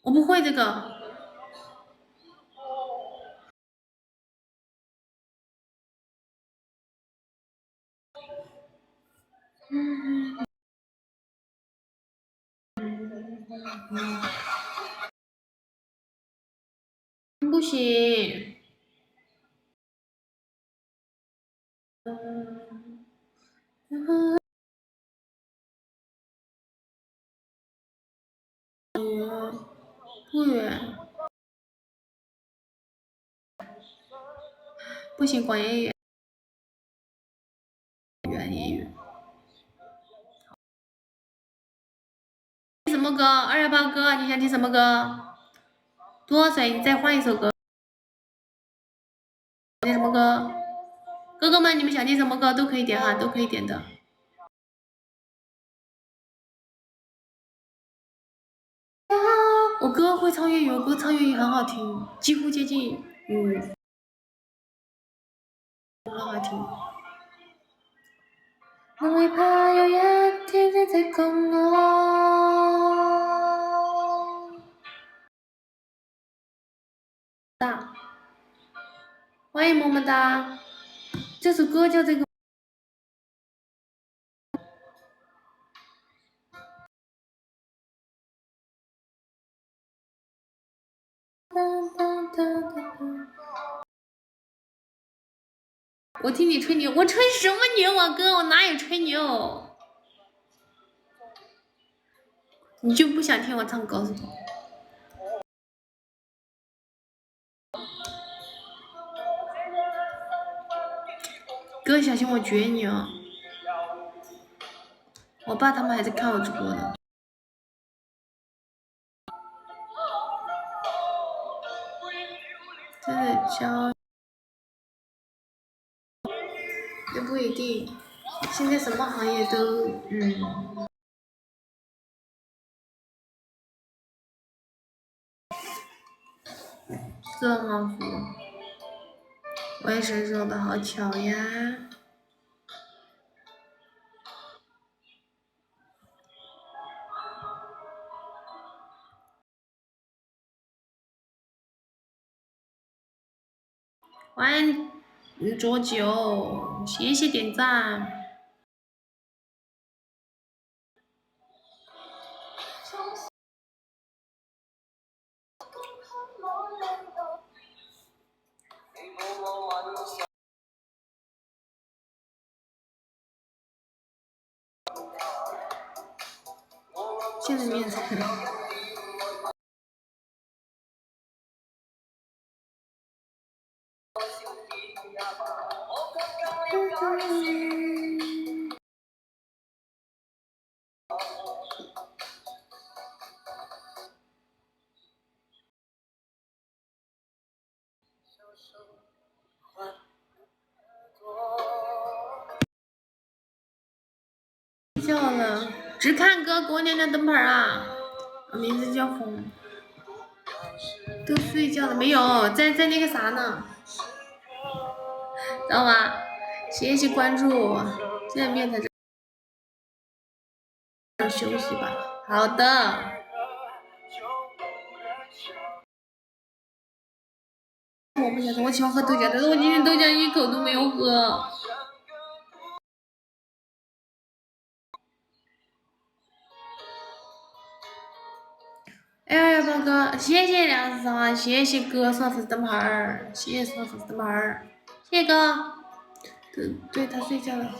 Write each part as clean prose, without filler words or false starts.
我不会这个。不行。不远。不行，广元语。什么歌？218歌，你想听什么歌？多少岁？你再换一首歌。听什么歌？哥哥们，你们想听什么歌都可以点哈，都可以点的。我歌会唱粤语，我歌唱粤语很好听，几乎接近很好听。我會怕有一天你再共我。大，欢迎么么哒。这首歌叫这个。我听你吹牛，我吹什么牛啊哥？我哪有吹牛？你就不想听我唱歌是吧？哥，小心我绝你哦！我爸他们还在看我直播呢。真的教也不一定，现在什么行业都这么富，为谁说的好巧呀？欢迎卓九，谢谢点赞。现在面菜。睡觉了，只看歌给我亮亮灯牌啊！名字叫红。都睡觉了没有？在那个啥呢？知道吗？谢谢关注，现在面才这休息吧。好的。我不想喝，我喜欢喝豆浆，但是我今天豆浆一口都没有喝。218哥，谢谢梁思啊，谢谢哥送粉丝灯牌儿，谢谢送粉丝灯牌儿，谢谢哥。对他睡觉了。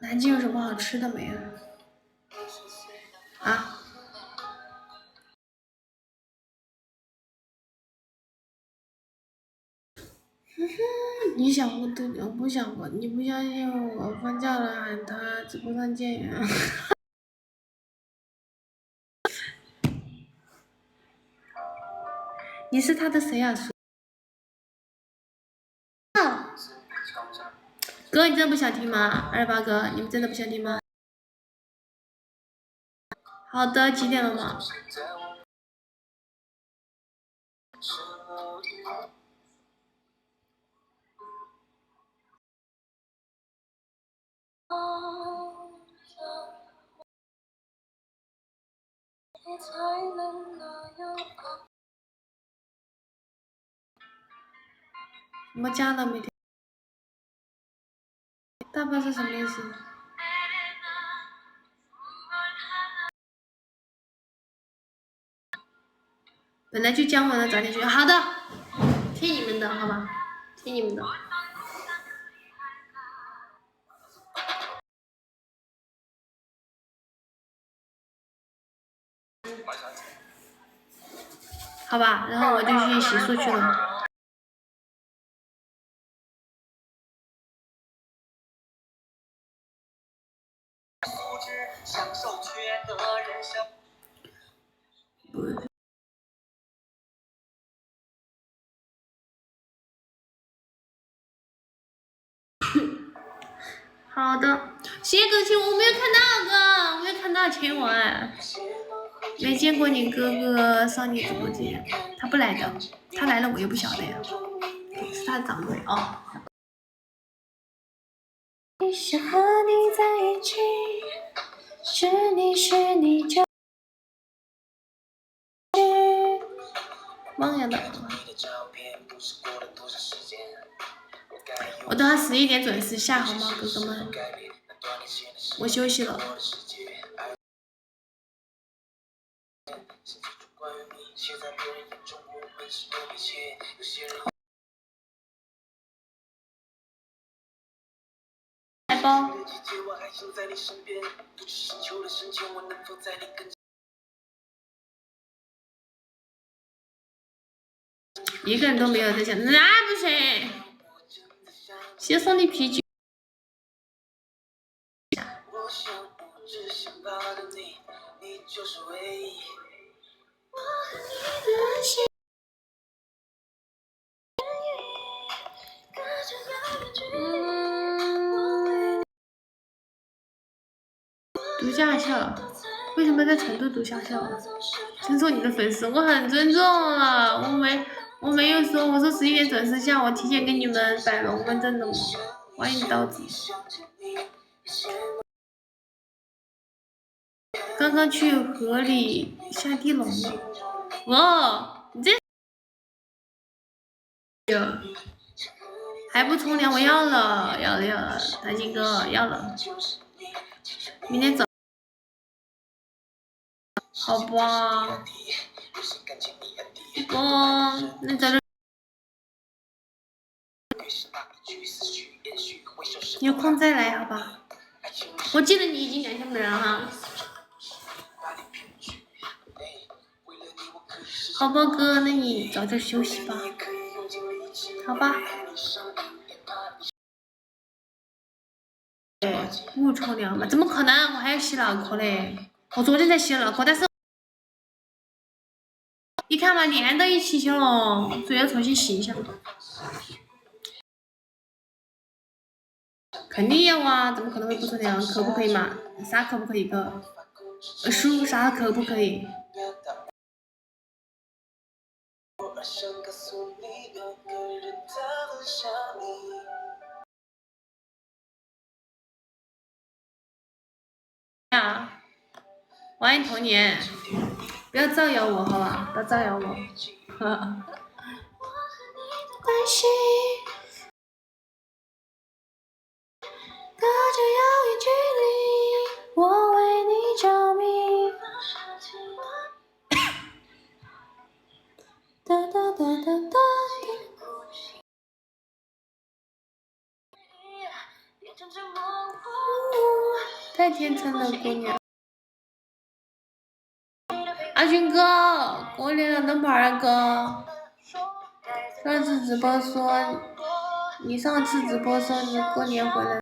南京有什么好吃的没有？啊？你想喝豆浆，我不想喝。你不相信我放假了喊他直播上见面。你是他的谁啊？哥，你真的不想听吗？218哥，你们真的不想听吗？好的，几点了吗？没加了没得，大巴是什么意思？本来就讲完了，早点睡。好的，听你们的，好吧，听你们的。好吧，然后我就去洗漱去了。好的，谢谢歌曲，我没有看到哥，我没有看到前文，没见过你哥哥上你直播间，他不来的，他来了我也不晓得呀，是他长辈哦。想和你在一起，是你就忘了的。我等下11点准时下好吗，哥哥们？我休息了。来吧。一个人都没有在想，那不行。先送你啤酒。读驾校，为什么在成都读驾校？尊重你的粉丝，我很尊重了，我没有说，我说11点准时下，我提前给你们摆龙门阵的嘛。欢迎刀子。刚刚去河里下地龙了。哦，你这还不冲凉？我要了，大金哥要了。明天早。好吧。那咱这。你有空再来好吧？我记得你已经2天没来了哈。好吧哥，那你早点休息吧。好吧。不冲凉吧？怎么可能？我还要洗脑壳嘞！我昨天才洗了脑壳，但是你看嘛，连到一起去了，所以要重新洗一下。肯定要啊，怎么可能会不冲凉？可不可以嘛？啥可不可以哥？书啥可不可以？呀，欢迎童年，不要造谣我好吧？不要造谣我。关系隔着遥远距离，我为你着迷。哒哒哒哒哒。太天真了，姑娘。阿军哥，过年了，等会儿哥。上次直播说，你上次直播说你过年回来。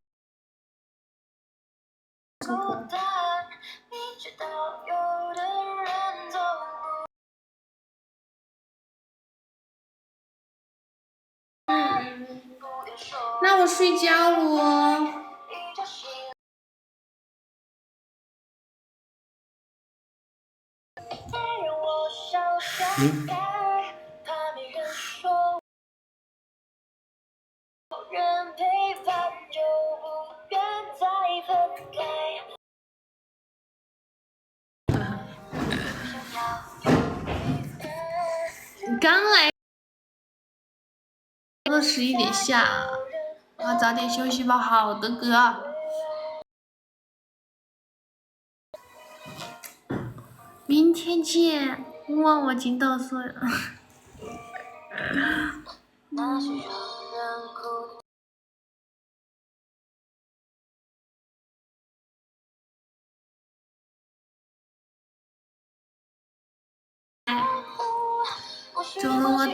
那我睡觉喽。刚来，都11点下，啊，早点休息吧。好的，哥。明天见。哇，我今到所有。就我对。